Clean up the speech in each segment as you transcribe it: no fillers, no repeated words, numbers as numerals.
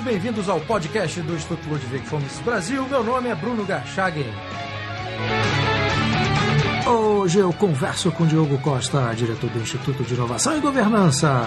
bem-vindos ao podcast do Instituto Ludwig Fomes Brasil. Meu nome é Bruno Garchagen. Hoje eu converso com Diogo Costa, diretor do Instituto de Inovação e Governança.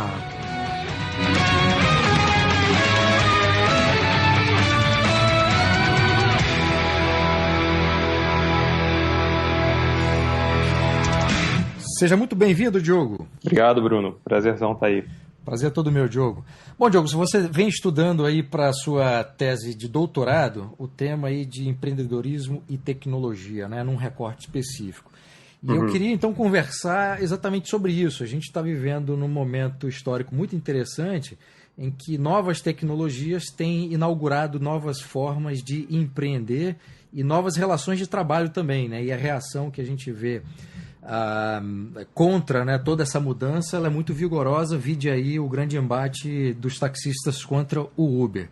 Seja muito bem-vindo, Diogo. Obrigado, Bruno. Prazerzão estar aí. Prazer é todo meu, Diogo. Bom, Diogo, se você vem estudando aí para a sua tese de doutorado, o tema aí de empreendedorismo e tecnologia, né, num recorte específico. E eu queria, então, conversar exatamente sobre isso. A gente está vivendo num momento histórico muito interessante em que novas tecnologias têm inaugurado novas formas de empreender e novas relações de trabalho também, né? E a reação que a gente vê contra, né, toda essa mudança, ela é muito vigorosa. Vide aí o grande embate dos taxistas contra o Uber.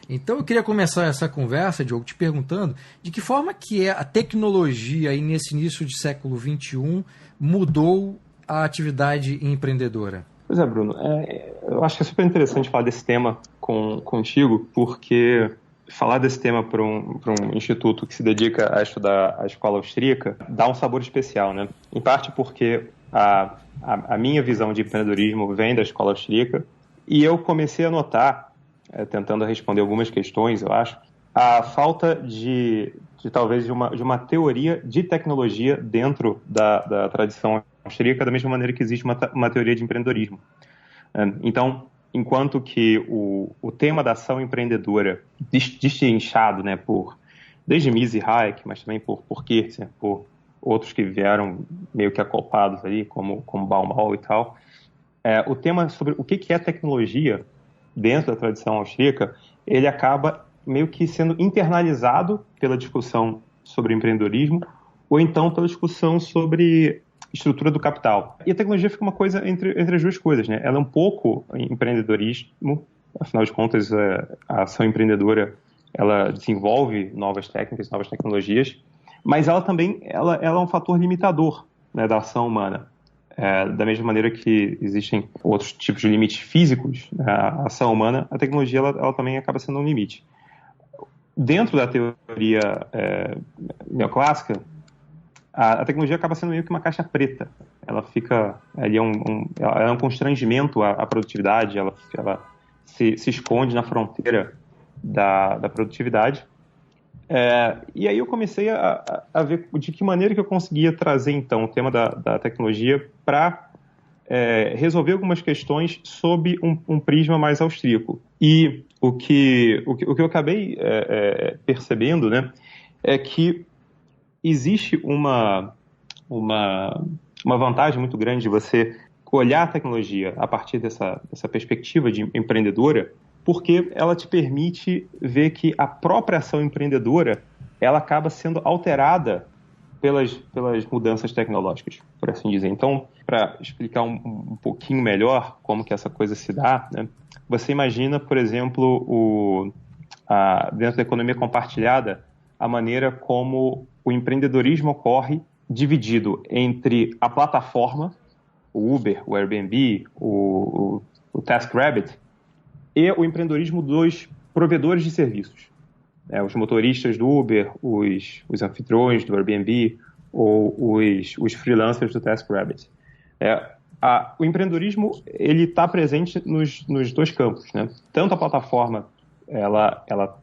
Então eu queria começar essa conversa, Diogo, te perguntando de que forma que a tecnologia aí nesse início de século XXI mudou a atividade empreendedora. Pois é, Bruno, eu acho que é super interessante falar desse tema contigo, porque falar desse tema para um instituto que se dedica a estudar a escola austríaca dá um sabor especial, né? Em parte porque a minha visão de empreendedorismo vem da escola austríaca e eu comecei a notar, tentando responder algumas questões, eu acho, a falta de talvez de uma teoria de tecnologia dentro da tradição austríaca, da mesma maneira que existe uma teoria de empreendedorismo. Então, enquanto que o tema da ação empreendedora, destrinchado, né, desde Mises e Hayek, mas também por Kirchner, por outros que vieram meio que acoplados ali, como Baumol e tal, o tema sobre o que é tecnologia dentro da tradição austríaca, ele acaba meio que sendo internalizado pela discussão sobre empreendedorismo ou então pela discussão sobre estrutura do capital. E a tecnologia fica uma coisa entre as duas coisas, né? Ela é um pouco empreendedorismo, afinal de contas, a ação empreendedora, ela desenvolve novas técnicas, novas tecnologias, mas ela também ela é um fator limitador, né, da ação humana. Da mesma maneira que existem outros tipos de limites físicos, né, a ação humana, a tecnologia ela também acaba sendo um limite. Dentro da teoria neoclássica, a tecnologia acaba sendo meio que uma caixa preta. Ela fica ali, ela é um constrangimento à produtividade, ela se esconde na fronteira da produtividade. E aí eu comecei a ver de que maneira que eu conseguia trazer, então, o tema da tecnologia para resolver algumas questões sob um prisma mais austríaco. E o que eu acabei percebendo, né, é que existe uma vantagem muito grande de você olhar a tecnologia a partir dessa perspectiva de empreendedora, porque ela te permite ver que a própria ação empreendedora ela acaba sendo alterada pelas mudanças tecnológicas, por assim dizer. Então, para explicar um pouquinho melhor como que essa coisa se dá, né, você imagina, por exemplo, dentro da economia compartilhada, a maneira como o empreendedorismo ocorre dividido entre a plataforma, o Uber, o Airbnb, o TaskRabbit, e o empreendedorismo dos provedores de serviços. Os motoristas do Uber, os anfitriões do Airbnb ou os freelancers do TaskRabbit. O empreendedorismo ele está presente nos dois campos, né? Tanto a plataforma ela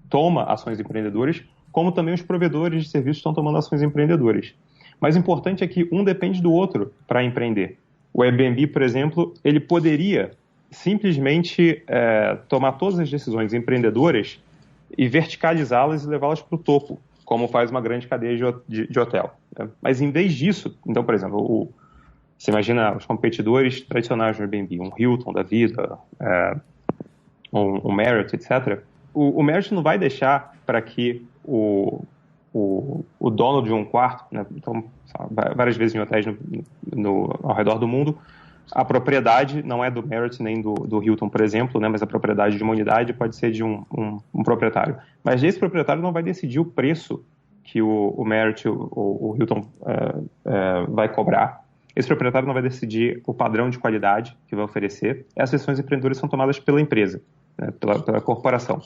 toma ações empreendedoras, como também os provedores de serviços estão tomando ações empreendedoras. Mas o importante é que um depende do outro para empreender. O Airbnb, por exemplo, ele poderia simplesmente tomar todas as decisões empreendedoras e verticalizá-las e levá-las para o topo, como faz uma grande cadeia de hotel. Né? Mas em vez disso, então, por exemplo, você imagina os competidores tradicionais do Airbnb, um Hilton da vida, um Marriott, etc. O Marriott não vai deixar para que o dono de um quarto, né, então, várias vezes em hotéis ao redor do mundo, a propriedade não é do Marriott nem do Hilton, por exemplo, né, mas a propriedade de uma unidade pode ser de um proprietário. Mas esse proprietário não vai decidir o preço que o Marriott ou o Hilton vai cobrar. Esse proprietário não vai decidir o padrão de qualidade que vai oferecer. Essas decisões empreendedoras são tomadas pela empresa. né, pela corporação.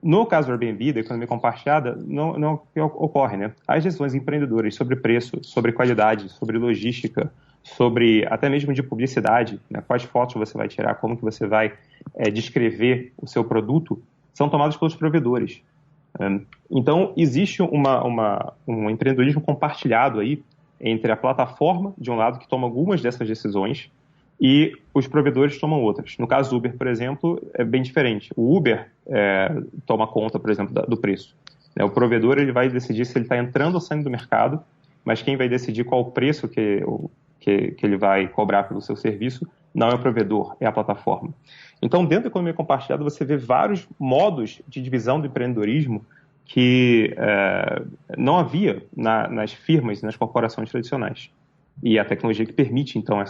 No caso do Airbnb, da economia compartilhada, não ocorre, né? As decisões empreendedoras sobre preço, sobre qualidade, sobre logística, sobre até mesmo de publicidade, né? Quais fotos você vai tirar, como que você vai descrever o seu produto, são tomadas pelos provedores. Então, existe um empreendedorismo compartilhado aí entre a plataforma, de um lado, que toma algumas dessas decisões, e os provedores tomam outras. No caso do Uber, por exemplo, é bem diferente. O Uber toma conta, por exemplo, do preço. O provedor ele vai decidir se ele está entrando ou saindo do mercado, mas quem vai decidir qual o preço que ele vai cobrar pelo seu serviço não é o provedor, é a plataforma. Então, dentro da economia compartilhada, você vê vários modos de divisão do empreendedorismo que não havia nas firmas, nas corporações tradicionais. E a tecnologia que permite, então,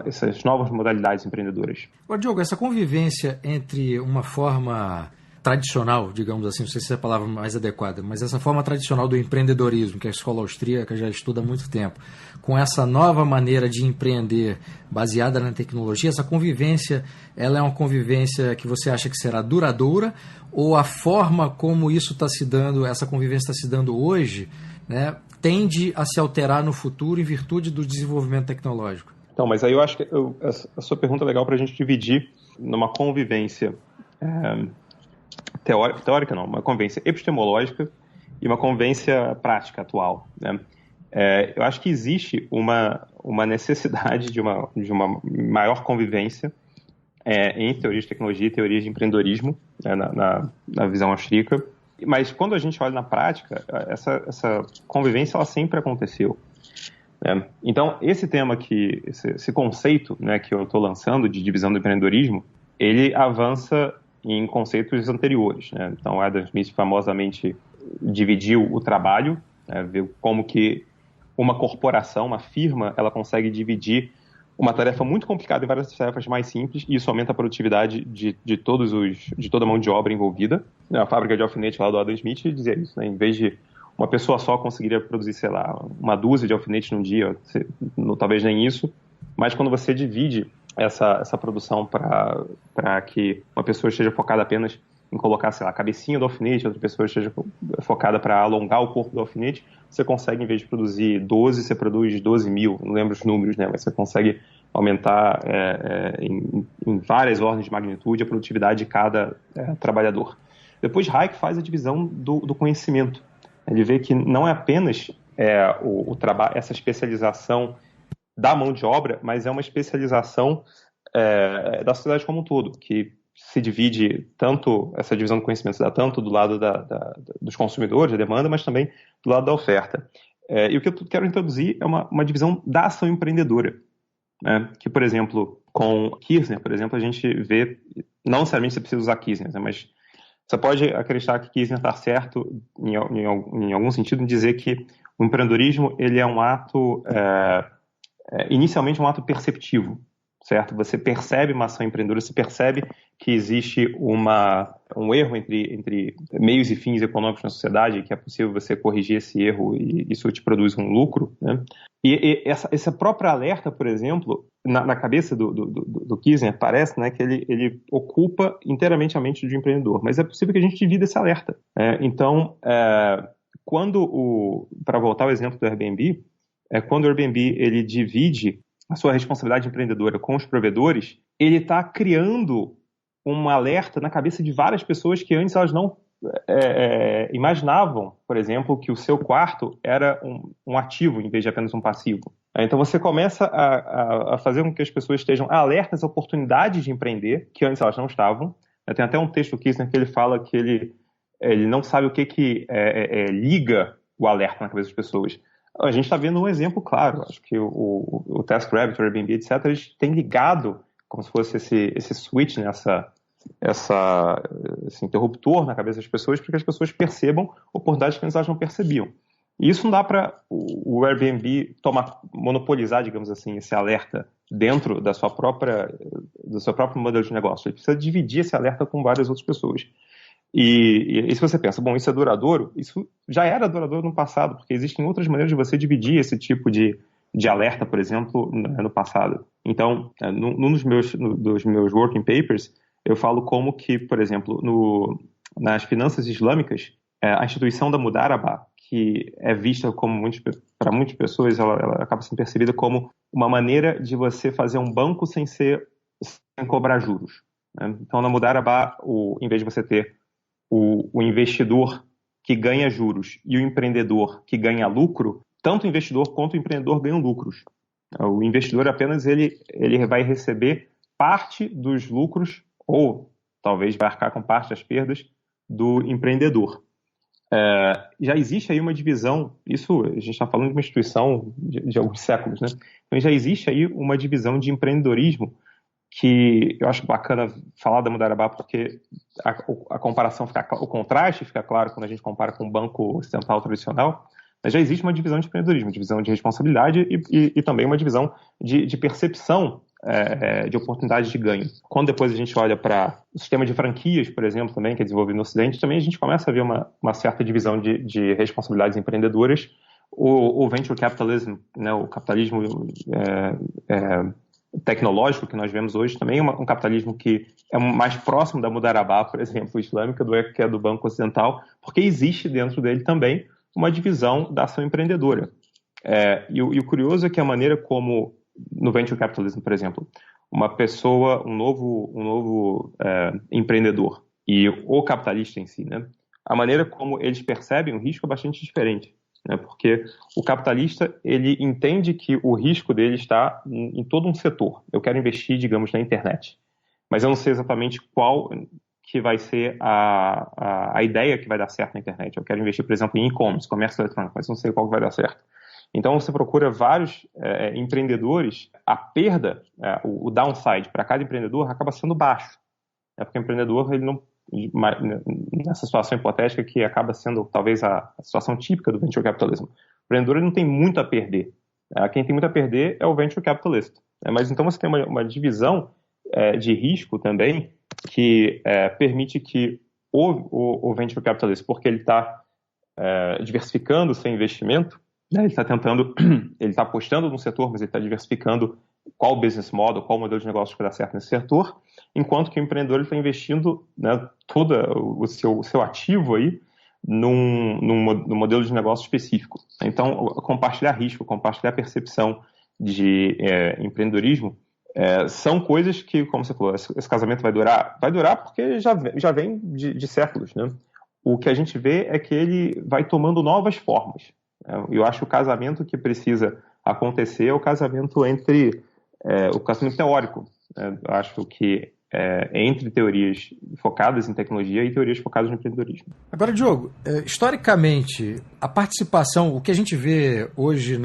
essas novas modalidades empreendedoras. Ô, Diogo, essa convivência entre uma forma tradicional, digamos assim, não sei se é a palavra mais adequada, mas essa forma tradicional do empreendedorismo, que a escola austríaca já estuda há muito tempo, com essa nova maneira de empreender baseada na tecnologia, essa convivência, ela é uma convivência que você acha que será duradoura, ou a forma como isso está se dando, essa convivência está se dando hoje, né, tende a se alterar no futuro em virtude do desenvolvimento tecnológico? Então, mas aí eu acho que a sua pergunta é legal para a gente dividir numa convivência teórica não, uma convivência epistemológica e uma convivência prática atual, né? Eu acho que existe uma necessidade de uma maior convivência entre teorias de tecnologia e teorias de empreendedorismo, né, na visão austríaca, mas quando a gente olha na prática, essa convivência ela sempre aconteceu. Então, esse tema esse conceito, né, que eu estou lançando de divisão do empreendedorismo, ele avança em conceitos anteriores, né? Então, Adam Smith famosamente dividiu o trabalho, né, viu como que uma corporação, uma firma, ela consegue dividir uma tarefa muito complicada em várias tarefas mais simples, e isso aumenta a produtividade de toda a mão de obra envolvida. A fábrica de alfinete lá do Adam Smith dizia isso, né? Em vez de uma pessoa só conseguiria produzir, sei lá, uma dúzia de alfinetes num dia, talvez nem isso, mas quando você divide essa produção para que uma pessoa esteja focada apenas em colocar, sei lá, a cabecinha do alfinete, outra pessoa esteja focada para alongar o corpo do alfinete, você consegue, em vez de produzir 12, você produz 12 mil, não lembro os números, né, mas você consegue aumentar em várias ordens de magnitude a produtividade de cada trabalhador. Depois, Hayek faz a divisão do conhecimento. Ele vê que não é apenas essa especialização da mão de obra, mas é uma especialização da sociedade como um todo, que se divide tanto, essa divisão do conhecimento se dá tanto do lado dos consumidores, da demanda, mas também do lado da oferta. E o que eu quero introduzir é uma divisão da ação empreendedora, né? Que, por exemplo, com Kirchner, por exemplo, a gente vê, não necessariamente você precisa usar Kirchner, né? Mas você pode acreditar que Kirchner está certo em algum sentido em dizer que o empreendedorismo ele é um ato, inicialmente um ato perceptivo, certo? Você percebe uma ação empreendedora, você percebe que existe um erro entre meios e fins econômicos na sociedade, que é possível você corrigir esse erro e isso te produz um lucro, né? E essa própria alerta, por exemplo, na cabeça do Kirchner, parece, né, que ele ocupa inteiramente a mente do empreendedor, mas é possível que a gente divida esse alerta. Então, para voltar ao exemplo do Airbnb, quando o Airbnb ele divide a sua responsabilidade empreendedora com os provedores, ele está criando um alerta na cabeça de várias pessoas que antes elas não imaginavam, por exemplo, que o seu quarto era um ativo em vez de apenas um passivo. Então você começa a fazer com que as pessoas estejam alertas às oportunidades de empreender, que antes elas não estavam. Tem até um texto do Kirchner que ele fala que ele não sabe o que liga o alerta na cabeça das pessoas. A gente está vendo um exemplo claro. Acho que o TaskRabbit, o Airbnb, etc., eles têm ligado como se fosse esse switch, né, esse interruptor na cabeça das pessoas para que as pessoas percebam oportunidades que elas não percebiam. E isso não dá para o Airbnb monopolizar, digamos assim, esse alerta dentro do seu próprio modelo de negócio. Ele precisa dividir esse alerta com várias outras pessoas. E se você pensa, bom, isso é duradouro, isso já era duradouro no passado, porque existem outras maneiras de você dividir esse tipo de alerta, por exemplo, no passado. Então, num dos meus working papers, eu falo como que, por exemplo, nas finanças islâmicas, a instituição da Mudarabah, que é vista como, para muitas pessoas, ela acaba sendo percebida como uma maneira de você fazer um banco sem cobrar juros, né? Então, na Mudarabah, em vez de você ter o investidor que ganha juros e o empreendedor que ganha lucro, tanto o investidor quanto o empreendedor ganham lucros. O investidor apenas ele vai receber parte dos lucros ou talvez vai arcar com parte das perdas do empreendedor. Já existe aí uma divisão, isso a gente está falando de uma instituição de alguns séculos, né? Então já existe aí uma divisão de empreendedorismo que eu acho bacana falar da Mudarabah porque a comparação o contraste fica claro quando a gente compara com o banco ocidental tradicional, mas já existe uma divisão de empreendedorismo, divisão de responsabilidade e também uma divisão de percepção de oportunidade de ganho. Quando depois a gente olha para o sistema de franquias, por exemplo, também, que é desenvolvido no Ocidente, também a gente começa a ver uma certa divisão de responsabilidades empreendedoras. O venture capitalism, né, o capitalismo tecnológico que nós vemos hoje, também é um capitalismo que é mais próximo da Mudarabah, por exemplo, islâmica, que é do Banco Ocidental, porque existe dentro dele também uma divisão da ação empreendedora. E o curioso é que a maneira como, no venture capitalism, por exemplo, uma pessoa, um novo empreendedor e o capitalista em si, né, a maneira como eles percebem o risco é bastante diferente, né, porque o capitalista ele entende que o risco dele está em todo um setor. Eu quero investir, digamos, na internet, mas eu não sei exatamente qual que vai ser a ideia que vai dar certo na internet. Eu quero investir, por exemplo, em e-commerce, comércio eletrônico, mas não sei qual que vai dar certo. Então, você procura vários empreendedores, a perda, o downside para cada empreendedor acaba sendo baixo. Porque o empreendedor, ele não, nessa situação hipotética que acaba sendo talvez a situação típica do venture capitalism, o empreendedor ele não tem muito a perder. Quem tem muito a perder é o venture capitalist. Mas então você tem uma divisão de risco também que permite que o venture capitalist, porque ele está diversificando seu investimento, né, ele está apostando no setor, mas ele está diversificando qual business model, qual modelo de negócio que vai dar certo nesse setor, enquanto que o empreendedor está investindo, né, todo o seu ativo aí num modelo de negócio específico. Então, compartilhar risco, compartilhar percepção de empreendedorismo são coisas que, como você falou, esse casamento vai durar porque já vem de séculos, né? O que a gente vê é que ele vai tomando novas formas. Eu acho que o casamento que precisa acontecer é o casamento o casamento teórico. Eu acho que entre teorias focadas em tecnologia e teorias focadas no empreendedorismo. Agora, Diogo, historicamente, a participação, o que a gente vê hoje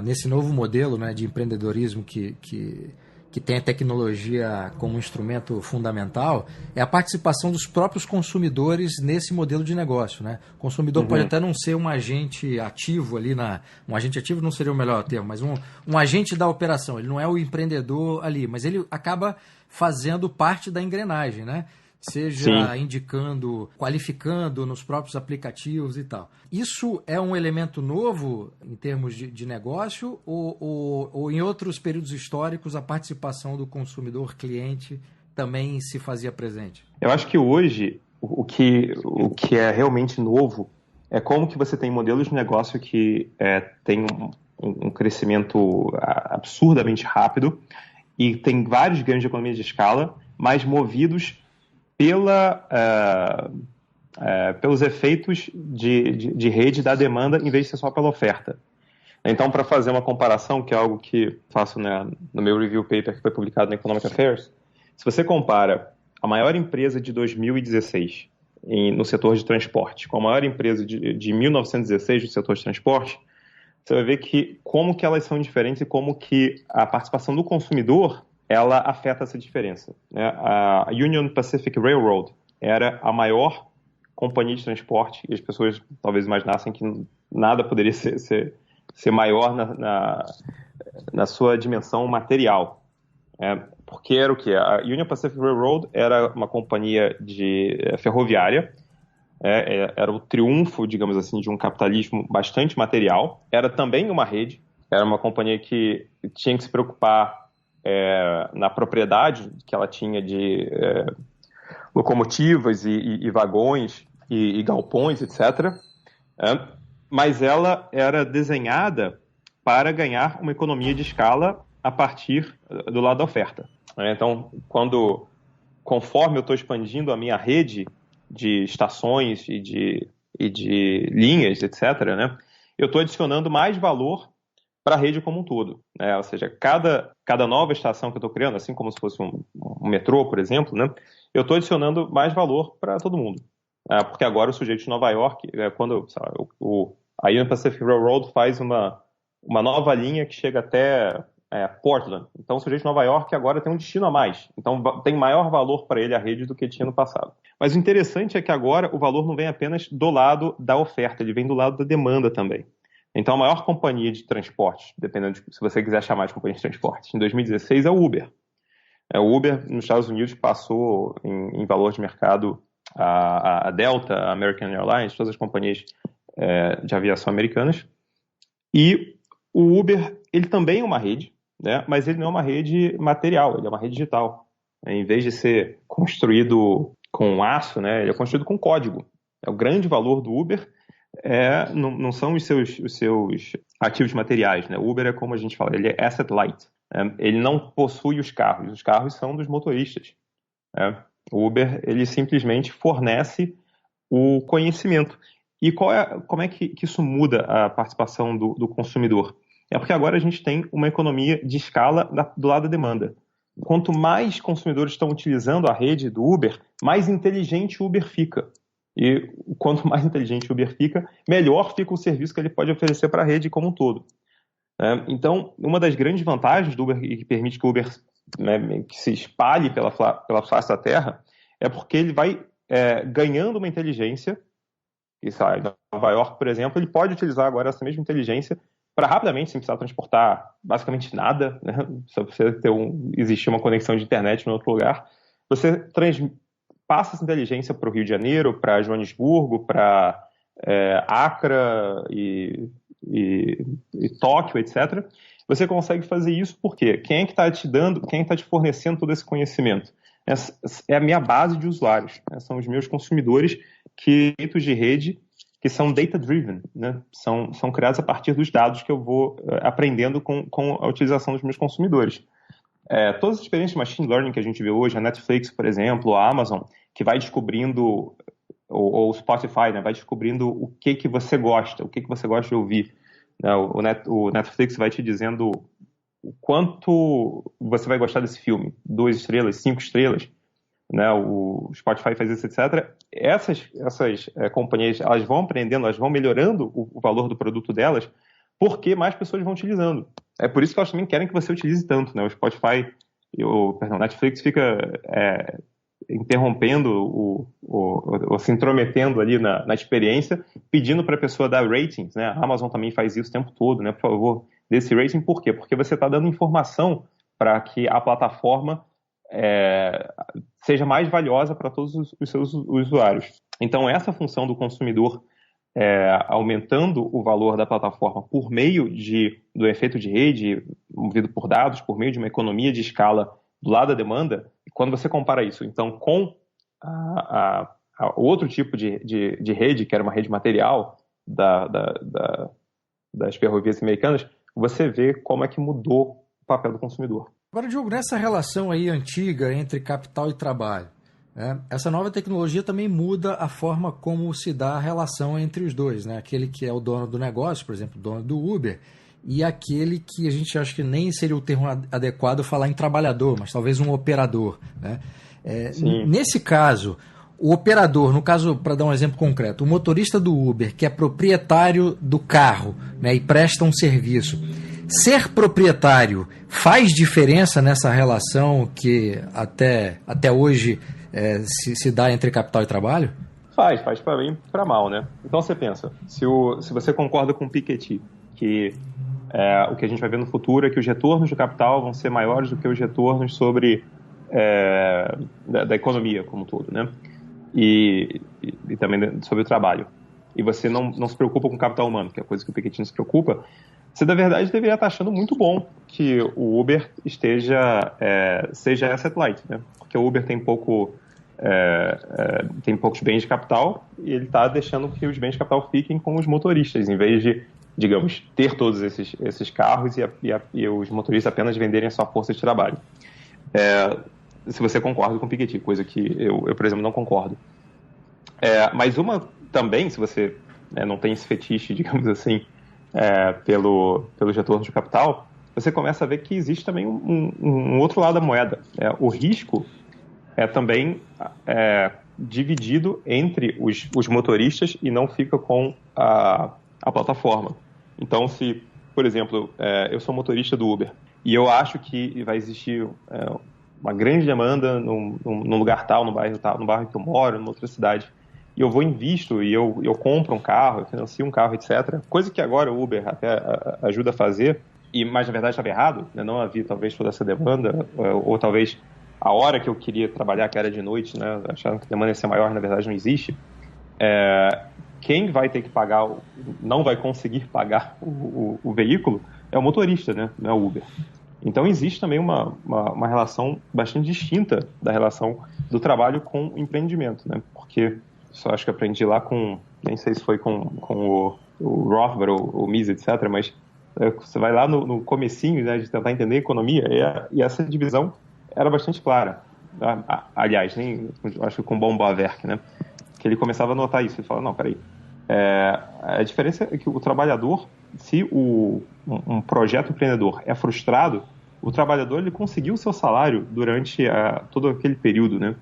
nesse novo modelo, né, de empreendedorismo que tem a tecnologia como instrumento fundamental, é a participação dos próprios consumidores nesse modelo de negócio, né? O consumidor pode até não ser um agente ativo ali um agente ativo não seria o melhor termo, mas um agente da operação. Ele não é o empreendedor ali, mas ele acaba fazendo parte da engrenagem, né? Seja Sim. indicando, qualificando nos próprios aplicativos e tal. Isso é um elemento novo em termos de negócio ou em outros períodos históricos a participação do consumidor cliente também se fazia presente? Eu acho que hoje o que é realmente novo é como que você tem modelos de negócio que tem um crescimento absurdamente rápido e tem vários ganhos de economia de escala, mas movidos pelos efeitos de rede da demanda em vez de ser só pela oferta. Então, para fazer uma comparação, que é algo que faço no meu review paper que foi publicado no Economic Affairs, se você compara a maior empresa de 2016 no setor de transporte com a maior empresa de 1916 no setor de transporte, você vai ver como que elas são diferentes e como que a participação do consumidor ela afeta essa diferença, né? A Union Pacific Railroad era a maior companhia de transporte e as pessoas talvez imaginassem que nada poderia ser maior na sua dimensão material. Porque era o quê? A Union Pacific Railroad era uma companhia ferroviária, era o triunfo, digamos assim, de um capitalismo bastante material. Era também uma rede, era uma companhia que tinha que se preocupar na propriedade que ela tinha locomotivas e vagões e galpões, etc. Mas ela era desenhada para ganhar uma economia de escala a partir do lado da oferta. Então, conforme eu estou expandindo a minha rede de estações e de linhas, etc., né, eu estou adicionando mais valor para a rede como um todo. Né? Ou seja, cada nova estação que eu estou criando, assim como se fosse um metrô, por exemplo, né, eu estou adicionando mais valor para todo mundo. Porque agora o sujeito de Nova York, quando a Union Pacific Railroad faz uma nova linha que chega até Portland. Então o sujeito de Nova York agora tem um destino a mais. Então tem maior valor para ele a rede do que tinha no passado. Mas o interessante é que agora o valor não vem apenas do lado da oferta, ele vem do lado da demanda também. Então a maior companhia de transporte, dependendo se você quiser chamar de companhia de transporte, em 2016 é o Uber. O Uber nos Estados Unidos passou em valor de mercado a Delta, a American Airlines, todas as companhias de aviação americanas. E o Uber, ele também é uma rede, né? Mas ele não é uma rede material, ele é uma rede digital. Em vez de ser construído com aço, né, ele é construído com código. O grande valor do Uber não são os seus ativos materiais. Né? O Uber é como a gente fala, ele é asset light. Ele não possui os carros são dos motoristas. O Uber, ele simplesmente fornece o conhecimento. E como é que isso muda a participação do consumidor? É porque agora a gente tem uma economia de escala do lado da demanda. Quanto mais consumidores estão utilizando a rede do Uber, mais inteligente o Uber fica. E quanto mais inteligente o Uber fica, melhor fica o serviço que ele pode oferecer para a rede como um todo. Então, uma das grandes vantagens do Uber e que permite que o Uber que se espalhe pela face da Terra é porque ele vai ganhando uma inteligência. E sai em Nova York, por exemplo, ele pode utilizar agora essa mesma inteligência para rapidamente, sem precisar transportar basicamente nada, né? Só precisa existir uma conexão de internet em outro lugar. Você passa essa inteligência para o Rio de Janeiro, para Joanesburgo, para Accra e Tóquio, etc. Você consegue fazer isso porque quem é que está te fornecendo todo esse conhecimento? Essa é a minha base de usuários, né? São os meus consumidores de rede que são data-driven, né? São criados a partir dos dados que eu vou aprendendo com a utilização dos meus consumidores. Todas as experiências de machine learning que a gente vê hoje, a Netflix, por exemplo, a Amazon, que vai descobrindo, ou o Spotify, né, vai descobrindo o que você gosta, o que você gosta de ouvir. O Netflix vai te dizendo o quanto você vai gostar desse filme, 2 estrelas, 5 estrelas, né? O Spotify faz isso, etc. Essas companhias, elas vão aprendendo, elas vão melhorando o valor do produto delas, porque mais pessoas vão utilizando. É por isso que elas também querem que você utilize tanto, né? O Spotify, o Netflix fica interrompendo ou se intrometendo ali na experiência, pedindo para a pessoa dar ratings, né? A Amazon também faz isso o tempo todo, né? Por favor, dê esse rating. Por quê? Porque você está dando informação para que a plataforma seja mais valiosa para todos os seus usuários. Então, essa função do consumidor aumentando o valor da plataforma por meio do efeito de rede, movido por dados, por meio de uma economia de escala do lado da demanda, quando você compara isso, então, com a outro tipo de rede, que era uma rede material das ferrovias americanas, você vê como é que mudou o papel do consumidor. Agora, Diogo, nessa relação aí antiga entre capital e trabalho, essa nova tecnologia também muda a forma como se dá a relação entre os dois, né? Aquele que é o dono do negócio, por exemplo, o dono do Uber, e aquele que a gente acha que nem seria o termo adequado falar em trabalhador, mas talvez um operador, né? Nesse caso, o operador, no caso, para dar um exemplo concreto, o motorista do Uber, que é proprietário do carro, né, e presta um serviço, ser proprietário faz diferença nessa relação que até hoje se dá entre capital e trabalho? Faz para bem e para mal, né? Então você pensa, se você concorda com o Piketty, que o que a gente vai ver no futuro é que os retornos do capital vão ser maiores do que os retornos da economia como um todo, né? E também sobre o trabalho. E você não se preocupa com o capital humano, que é a coisa que o Piketty não se preocupa. Você, na verdade, deveria estar achando muito bom que o Uber seja asset light, né? Porque o Uber tem pouco tem poucos bens de capital e ele está deixando que os bens de capital fiquem com os motoristas, em vez de, digamos, ter todos esses carros e os motoristas apenas venderem a sua força de trabalho. Se você concorda com o Piketty, coisa que eu, por exemplo, não concordo. Mas uma também, se você não tem esse fetiche, digamos assim, pelos retornos de capital, você começa a ver que existe também um outro lado da moeda. O risco é também dividido entre os motoristas e não fica com a plataforma. Então, se, por exemplo, eu sou motorista do Uber e eu acho que vai existir uma grande demanda num lugar tal, no bairro que eu moro, numa outra cidade, e eu vou invisto e eu compro um carro, eu financio um carro, etc. Coisa que agora o Uber até ajuda a fazer, mas na verdade estava errado, né? Não havia talvez toda essa demanda, ou talvez a hora que eu queria trabalhar, que era de noite, né? Achando que a demanda ia ser maior, na verdade não existe. Quem vai ter que pagar, não vai conseguir pagar o veículo é o motorista, né? Não é o Uber. Então existe também uma relação bastante distinta da relação do trabalho com o empreendimento, né? Porque só acho que aprendi lá nem sei se foi com o Rothbard ou o Mises, etc., mas você vai lá no comecinho, né, de tentar entender a economia, e essa divisão era bastante clara. Aliás, acho que com Baumgartner, né, que ele começava a notar isso. Ele fala, não, peraí, a diferença é que o trabalhador, se um projeto empreendedor é frustrado, o trabalhador ele conseguiu o seu salário durante todo aquele período, né?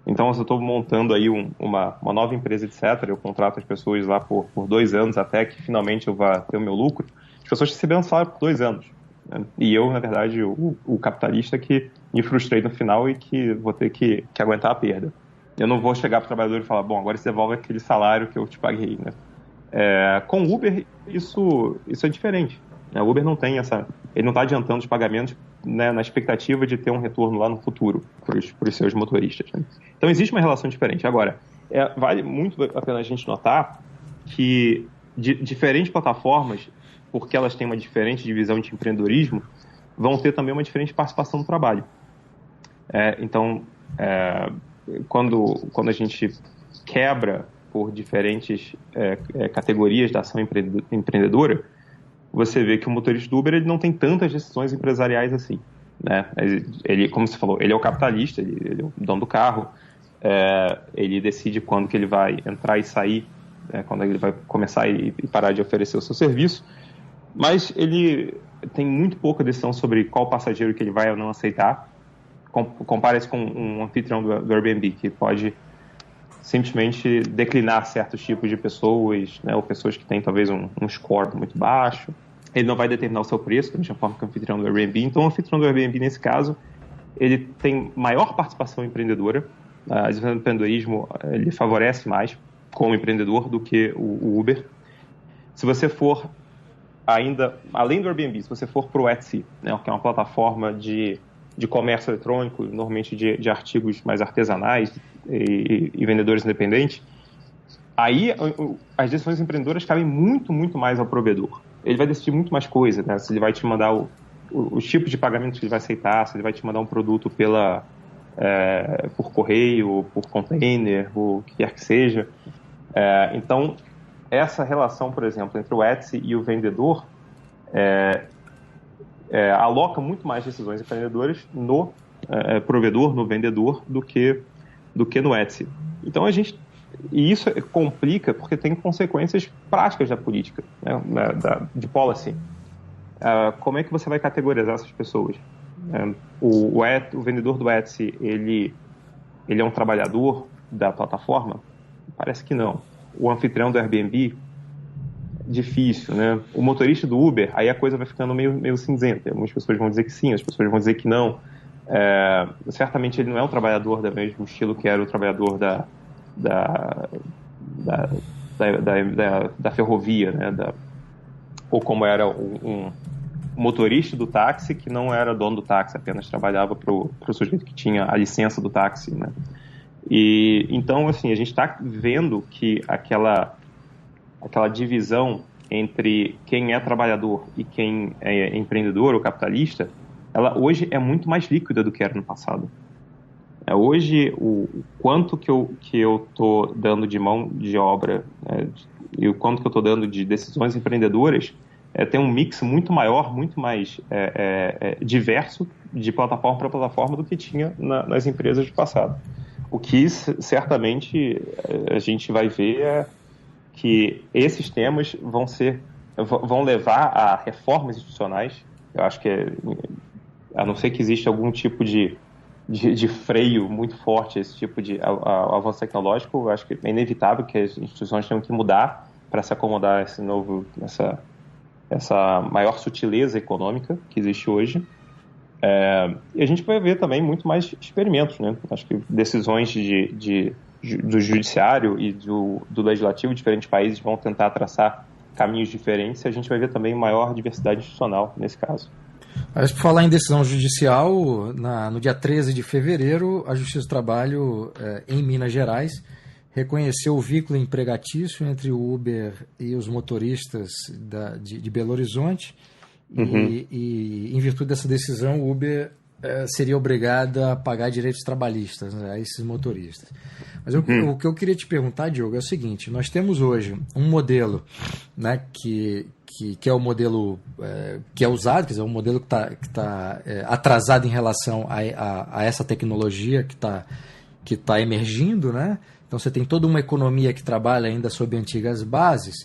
Então, se eu estou montando aí uma nova empresa, etc., eu contrato as pessoas lá por 2 anos até que finalmente eu vá ter o meu lucro, as pessoas receberam salário por 2 anos. Né? E eu, na verdade, o capitalista que me frustrei no final e que vou ter que aguentar a perda. Eu não vou chegar para o trabalhador e falar, bom, agora você devolve aquele salário que eu te paguei. Né? Com o Uber, isso é diferente. O Uber não tem ele não está adiantando os pagamentos, né, na expectativa de ter um retorno lá no futuro para os seus motoristas. Né? Então existe uma relação diferente. Agora, vale muito a pena a gente notar que diferentes plataformas, porque elas têm uma diferente divisão de empreendedorismo, vão ter também uma diferente participação no trabalho. Então, quando a gente quebra por diferentes categorias da ação empreendedora, você vê que o motorista do Uber ele não tem tantas decisões empresariais assim. Né? Ele, como você falou, ele é o capitalista, ele é o dono do carro, ele decide quando que ele vai entrar e sair, quando ele vai começar e parar de oferecer o seu serviço, mas ele tem muito pouca decisão sobre qual passageiro que ele vai ou não aceitar. Compara-se com um anfitrião do Airbnb, que pode simplesmente declinar certos tipos de pessoas, né, ou pessoas que têm talvez um score muito baixo. Ele não vai determinar o seu preço, da mesma forma que o anfitrião do Airbnb. Então, o anfitrião do Airbnb, nesse caso, ele tem maior participação empreendedora. O empreendedorismo ele favorece mais como empreendedor do que o Uber. Se você for ainda, além do Airbnb, se você for para o Etsy, né, que é uma plataforma de comércio eletrônico, normalmente de artigos mais artesanais e vendedores independentes, aí as decisões empreendedoras cabem muito, muito mais ao provedor. Ele vai decidir muito mais coisa, né? Se ele vai te mandar os tipos de pagamento que ele vai aceitar, se ele vai te mandar um produto por correio, por container, o que quer que seja. Então, essa relação, por exemplo, entre o Etsy e o vendedor aloca muito mais decisões empreendedoras no provedor, no vendedor, do que no Etsy. Então, e isso complica porque tem consequências práticas da política, né, de policy. Como é que você vai categorizar essas pessoas? O vendedor do Etsy, ele é um trabalhador da plataforma? Parece que não. O anfitrião do Airbnb, difícil, né? O motorista do Uber, aí a coisa vai ficando meio cinzenta. Algumas pessoas vão dizer que sim, as pessoas vão dizer que não. Certamente ele não é um trabalhador do mesmo estilo que era o trabalhador da ferrovia, né? Ou como era um motorista do táxi que não era dono do táxi, apenas trabalhava para o sujeito que tinha a licença do táxi, né? E então, assim, a gente está vendo que aquela divisão entre quem é trabalhador e quem é empreendedor ou capitalista, ela hoje é muito mais líquida do que era no passado. Hoje, o quanto que eu estou dando de mão de obra, né, e o quanto que eu estou dando de decisões empreendedoras, tem um mix muito maior, muito mais diverso de plataforma para plataforma do que tinha nas empresas do passado. O que certamente a gente vai ver é que esses temas vão levar a reformas institucionais. Eu acho que, a não ser que exista algum tipo de freio muito forte, esse tipo de avanço tecnológico, eu acho que é inevitável que as instituições tenham que mudar para se acomodar a essa maior sutileza econômica que existe hoje. E a gente vai ver também muito mais experimentos, né? Acho que decisões do judiciário e do legislativo de diferentes países vão tentar traçar caminhos diferentes, e a gente vai ver também maior diversidade institucional nesse caso. Mas, por falar em decisão judicial, no dia 13 de fevereiro, a Justiça do Trabalho, em Minas Gerais, reconheceu o vínculo empregatício entre o Uber e os motoristas de Belo Horizonte. Uhum. E, em virtude dessa decisão, o Uber seria obrigado a pagar direitos trabalhistas, né, a esses motoristas. Mas o que eu queria te perguntar, Diogo, é o seguinte: nós temos hoje um modelo, né, que é o modelo que é usado, quer dizer, um modelo que está atrasado em relação a essa tecnologia que tá emergindo, né? Então você tem toda uma economia que trabalha ainda sob antigas bases.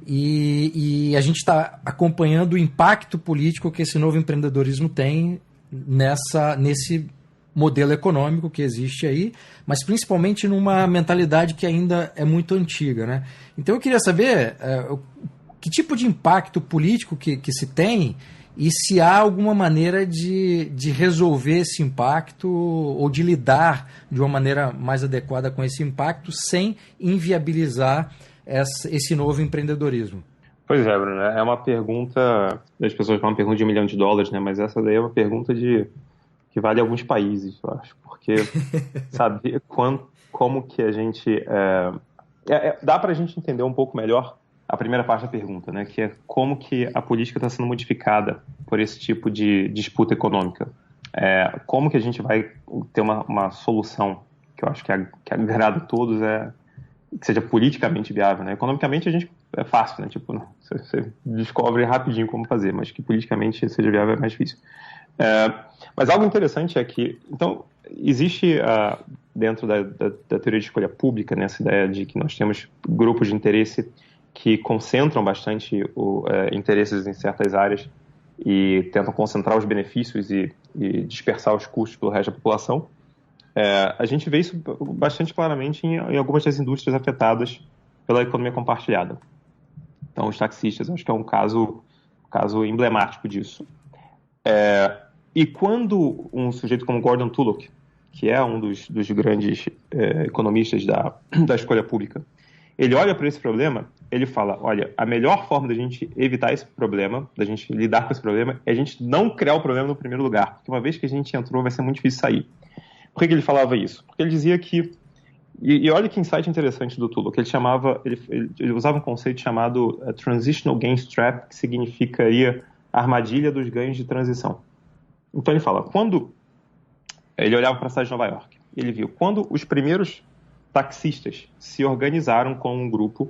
E a gente está acompanhando o impacto político que esse novo empreendedorismo tem nesse modelo econômico que existe aí, mas principalmente numa mentalidade que ainda é muito antiga, né? Então eu queria saber que tipo de impacto político que se tem e se há alguma maneira de resolver esse impacto ou de lidar de uma maneira mais adequada com esse impacto sem inviabilizar esse novo empreendedorismo. Pois é, Bruno, é uma pergunta, as pessoas falam uma pergunta de $1 milhão, né? Mas essa daí é uma pergunta que vale alguns países, eu acho, porque saber como que a gente... dá para a gente entender um pouco melhor a primeira parte da pergunta, né? Que é como que a política está sendo modificada por esse tipo de disputa econômica. Como que a gente vai ter uma solução que eu acho que agrada a todos, que seja politicamente viável, né? Economicamente a gente é fácil, né? Tipo, você descobre rapidinho como fazer, mas que politicamente seja viável é mais difícil. Mas algo interessante é que, então, existe dentro da teoria de escolha pública, né, essa ideia de que nós temos grupos de interesse que concentram bastante interesses em certas áreas e tentam concentrar os benefícios e dispersar os custos pelo resto da população. A gente vê isso bastante claramente em algumas das indústrias afetadas pela economia compartilhada. Então, os taxistas, acho que é um caso emblemático disso. E quando um sujeito como Gordon Tullock, que é um dos grandes economistas da escolha pública, ele olha para esse problema, ele fala, olha, a melhor forma da gente evitar esse problema, da gente lidar com esse problema, é a gente não criar o problema no primeiro lugar, porque uma vez que a gente entrou, vai ser muito difícil sair. Por que ele falava isso? Porque ele dizia que, e olha que insight interessante do Tullock, ele usava um conceito chamado Transitional Gains Trap, que significaria armadilha dos ganhos de transição. Então ele fala, quando ele olhava para a cidade de Nova York, ele viu quando os primeiros taxistas se organizaram com um grupo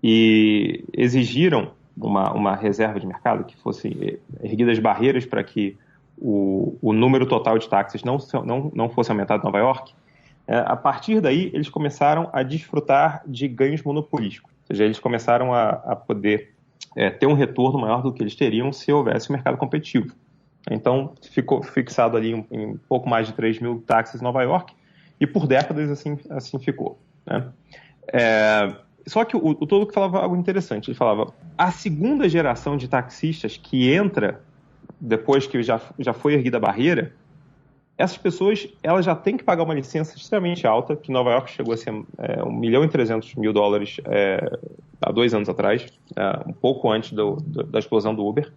e exigiram uma reserva de mercado, que fossem erguidas barreiras para que o número total de táxis não fosse aumentado em Nova York, a partir daí eles começaram a desfrutar de ganhos monopolísticos. Ou seja, eles começaram a poder ter um retorno maior do que eles teriam se houvesse um mercado competitivo. Então, ficou fixado ali em pouco mais de 3 mil táxis em Nova York, e por décadas assim ficou, né? Só que o Tullock falava algo interessante. Ele falava, a segunda geração de taxistas que entra depois que já foi erguida a barreira, essas pessoas elas já têm que pagar uma licença extremamente alta, que em Nova York chegou a ser $1.300.000 há 2 anos atrás, um pouco antes da explosão do Uber.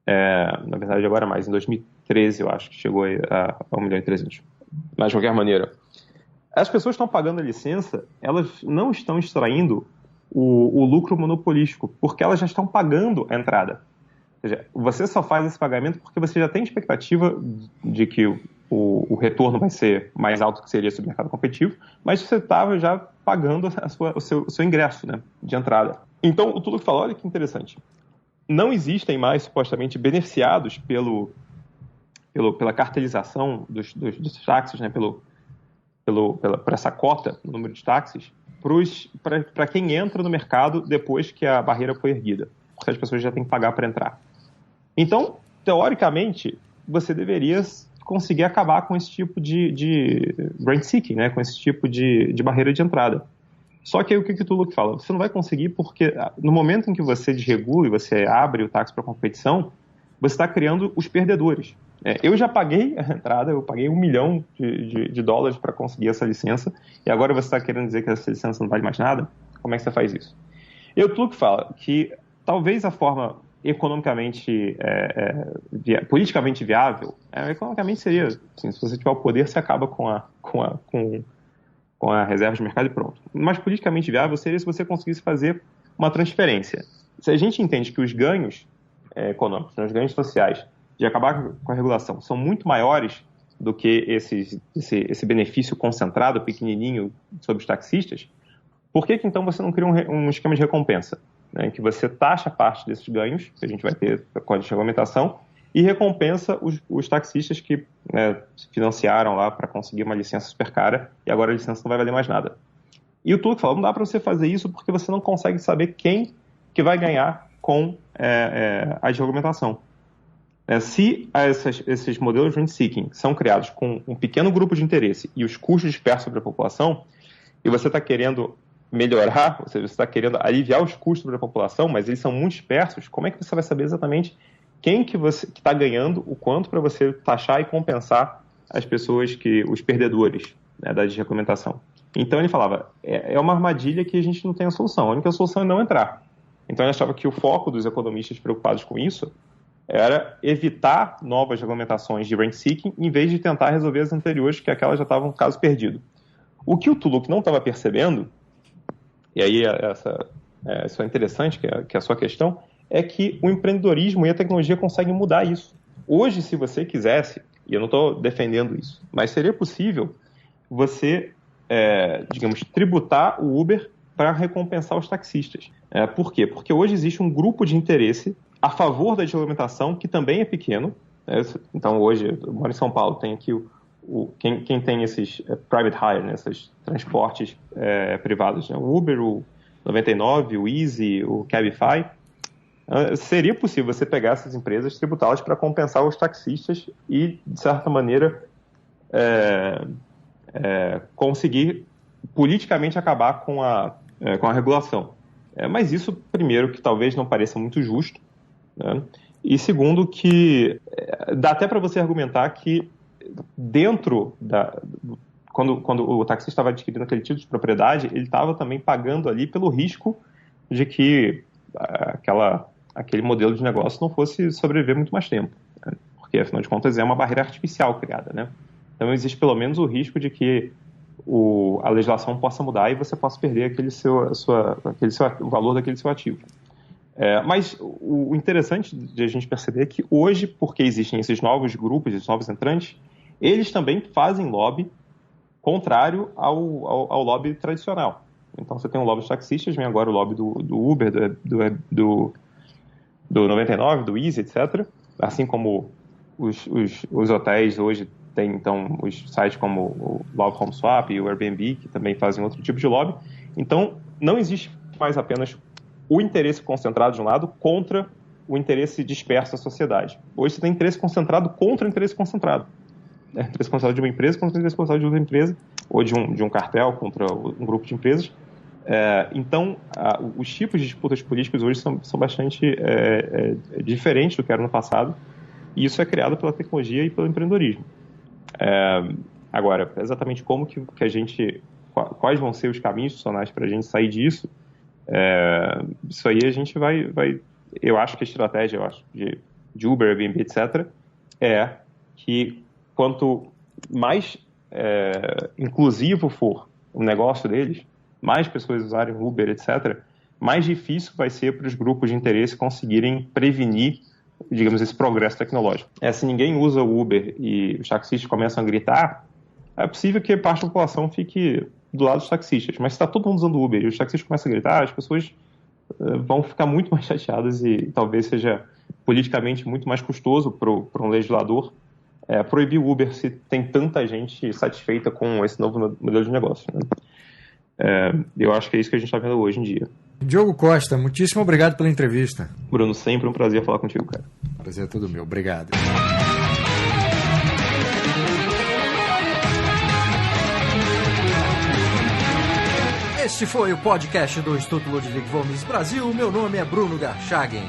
Na verdade, agora mais, em 2013, eu acho que chegou a $1.300.000. Mas, de qualquer maneira, as pessoas estão pagando a licença, elas não estão extraindo o lucro monopolístico, porque elas já estão pagando a entrada. Ou seja, você só faz esse pagamento porque você já tem expectativa de que o o retorno vai ser mais alto que seria se o mercado competitivo, mas você estava já pagando o seu ingresso, né, de entrada. Então, o Tulloch falou, olha que interessante, não existem mais, supostamente, beneficiados pela cartelização dos táxis, né, por essa cota no número de táxis, para quem entra no mercado depois que a barreira foi erguida, porque as pessoas já têm que pagar para entrar. Então, teoricamente, você deveria conseguir acabar com esse tipo de rent seeking, né, com esse tipo de barreira de entrada. Só que aí o que o Tulloch fala? Você não vai conseguir porque no momento em que você desregula e você abre o táxi para competição, você está criando os perdedores. Eu já paguei a entrada, eu paguei $1 milhão para conseguir essa licença, e agora você está querendo dizer que essa licença não vale mais nada? Como é que você faz isso? E o Tulloch fala que talvez a forma economicamente, politicamente viável, economicamente seria, assim, se você tiver o poder, você acaba com a reserva de mercado e pronto. Mas politicamente viável seria se você conseguisse fazer uma transferência. Se a gente entende que os ganhos econômicos, os ganhos sociais de acabar com a regulação são muito maiores do que esse benefício concentrado, pequenininho, sobre os taxistas, por que então você não cria um esquema de recompensa? Né, que você taxa parte desses ganhos, que a gente vai ter com a regulamentação, e recompensa os taxistas que se financiaram lá para conseguir uma licença super cara e agora a licença não vai valer mais nada. E o Tulloch falou, não dá para você fazer isso porque você não consegue saber quem que vai ganhar com a desregulamentação. Se esses modelos de rent-seeking são criados com um pequeno grupo de interesse e os custos dispersos sobre a população, e você está querendo melhorar, ou seja, você está querendo aliviar os custos sobre a população, mas eles são muito dispersos, como é que você vai saber exatamente quem que está ganhando o quanto para você taxar e compensar as pessoas, os perdedores, né, da desregulamentação? Então ele falava, é uma armadilha que a gente não tem a solução, a única solução é não entrar. Então ele achava que o foco dos economistas preocupados com isso era evitar novas regulamentações de rent-seeking em vez de tentar resolver as anteriores, que aquelas já estavam caso perdido. O que o Tulloch não estava percebendo, e aí isso é interessante, que é a sua questão, é que o empreendedorismo e a tecnologia conseguem mudar isso. Hoje, se você quisesse, e eu não estou defendendo isso, mas seria possível você, digamos, tributar o Uber para recompensar os taxistas. Por quê? Porque hoje existe um grupo de interesse a favor da desregulamentação, que também é pequeno. Então, hoje, eu moro em São Paulo, tem aqui quem tem esses private hire, né, esses transportes privados, né, o Uber, o 99, o Easy, o Cabify, seria possível você pegar essas empresas, tributá-las para compensar os taxistas e, de certa maneira, conseguir politicamente acabar com a regulação. Mas isso, primeiro, que talvez não pareça muito justo, né? E segundo, que dá até para você argumentar que dentro quando o taxista estava adquirindo aquele título de propriedade, ele estava também pagando ali pelo risco de que aquele modelo de negócio não fosse sobreviver muito mais tempo, né? Porque, afinal de contas, é uma barreira artificial criada, né? Então, existe pelo menos o risco de que a legislação possa mudar e você possa perder o valor daquele seu ativo. Mas o interessante de a gente perceber é que hoje, porque existem esses novos grupos, esses novos entrantes, eles também fazem lobby contrário ao lobby tradicional. Então, você tem o lobby dos taxistas, vem agora o lobby do Uber, do 99, do Easy, etc. Assim como os hotéis hoje têm, então, os sites como o Love Home Swap e o Airbnb, que também fazem outro tipo de lobby. Então, não existe mais apenas o interesse concentrado de um lado contra o interesse disperso da sociedade. Hoje você tem interesse concentrado contra o interesse concentrado. Interesse concentrado de uma empresa contra o interesse concentrado de outra empresa, ou de um cartel contra um grupo de empresas. Então, os tipos de disputas políticas hoje são bastante diferentes do que era no passado, e isso é criado pela tecnologia e pelo empreendedorismo. Agora, exatamente como que a gente... Quais vão ser os caminhos funcionais para a gente sair disso? Isso aí a gente vai... Eu acho que a estratégia de Uber, Airbnb, etc., é que quanto mais inclusivo for o negócio deles, mais pessoas usarem Uber, etc., mais difícil vai ser para os grupos de interesse conseguirem prevenir digamos, esse progresso tecnológico. Se ninguém usa o Uber e os taxistas começam a gritar, é possível que parte da população fique do lado dos taxistas. Mas se está todo mundo usando o Uber e os taxistas começam a gritar, as pessoas vão ficar muito mais chateadas e talvez seja politicamente muito mais custoso para um legislador proibir o Uber se tem tanta gente satisfeita com esse novo modelo de negócio, né? Eu acho que é isso que a gente está vendo hoje em dia. Diogo Costa, muitíssimo obrigado pela entrevista. Bruno, sempre um prazer falar contigo, cara. Prazer é todo meu. Obrigado. Este foi o podcast do Instituto Ludwig Fomes Brasil. Meu nome é Bruno Garchagen.